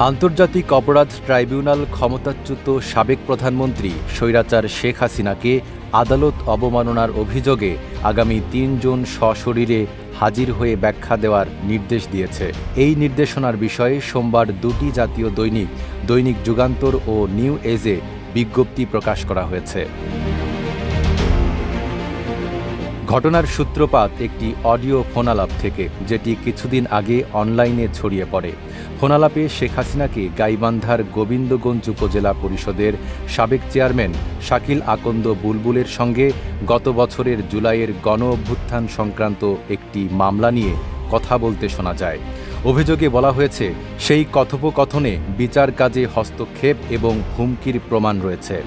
আন্তর্জাতিক অপরাধ ট্রাইব্যুনাল ক্ষমতাচ্যুত সাবেক প্রধানমন্ত্রী স্বৈরাচার শেখ হাসিনাকে আদালত অবমাননার অভিযোগে আগামী ৩ জুন সশরীরে হাজির হয়ে ব্যাখ্যা দেওয়ার নির্দেশ দিয়েছে। এই নির্দেশনার বিষয়ে সোমবার দুটি জাতীয় দৈনিক যুগান্তর ও নিউ এজে বিজ্ঞপ্তি প্রকাশ করা হয়েছে। ঘটনার সূত্রপাত একটি অডিও ফোনালাপ থেকে, যেটি কিছুদিন আগে অনলাইনে ছড়িয়ে পড়ে। ফোনালাপে শেখ হাসিনাকে গাইবান্ধার গোবিন্দগঞ্জ উপজেলা পরিষদের সাবেক চেয়ারম্যান শাকিল আকন্দ বুলবুলের সঙ্গে গত বছরের জুলাইয়ের গণ-অভ্যুত্থান সংক্রান্ত একটি মামলা নিয়ে কথা বলতে শোনা যায়। অভিযোগে বলা হয়েছে, সেই কথোপকথনে বিচার কাজে হস্তক্ষেপ এবং হুমকির প্রমাণ রয়েছে।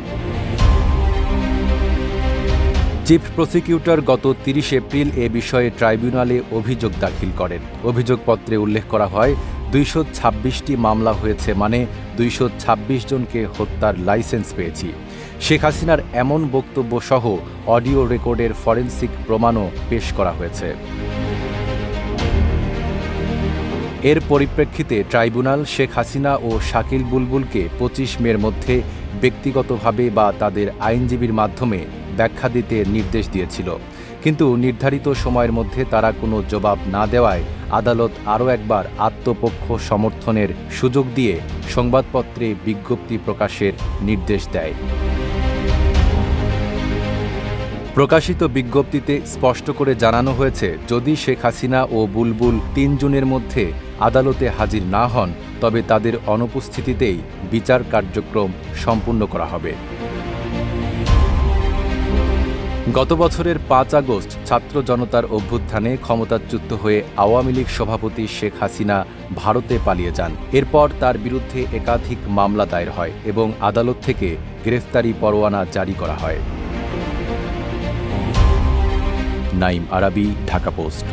চিফ প্রসিকিউটর গত ৩০ এপ্রিল এ বিষয়ে ট্রাইব্যুনালে অভিযোগ দাখিল করেন। অভিযোগপত্রে উল্লেখ করা হয়, ২২৬টি মামলা হয়েছে, মানে ২২৬ জনকে হত্যার লাইসেন্স পেয়েছি। শেখ হাসিনার এমন বক্তব্য সহ অডিও রেকর্ডের ফরেনসিক প্রমাণও পেশ করা হয়েছে। এর পরিপ্রেক্ষিতে ট্রাইব্যুনাল শেখ হাসিনা ও শাকিল বুলবুলকে ২৫ মের মধ্যে ব্যক্তিগতভাবে বা তাদের আইনজীবীর মাধ্যমে ব্যাখ্যা দিতে নির্দেশ দিয়েছিল, কিন্তু নির্ধারিত সময়ের মধ্যে তারা কোনো জবাব না দেওয়ায় আদালত আরও একবার আত্মপক্ষ সমর্থনের সুযোগ দিয়ে সংবাদপত্রে বিজ্ঞপ্তি প্রকাশের নির্দেশ দেয়। প্রকাশিত বিজ্ঞপ্তিতে স্পষ্ট করে জানানো হয়েছে, যদি শেখ হাসিনা ও বুলবুল ৩ জুনের মধ্যে আদালতে হাজির না হন, তবে তাদের অনুপস্থিতিতেই বিচার কার্যক্রম সম্পূর্ণ করা হবে। গত বছরের ৫ আগস্ট ছাত্র জনতার অভ্যুত্থানে ক্ষমতাচ্যুত হয়ে আওয়ামী লীগ সভাপতি শেখ হাসিনা ভারতে পালিয়ে যান। এরপর তার বিরুদ্ধে একাধিক মামলা দায়ের হয় এবং আদালত থেকে গ্রেফতারি পরোয়ানা জারি করা হয়। নাঈম আরাবী, ঢাকা পোস্ট।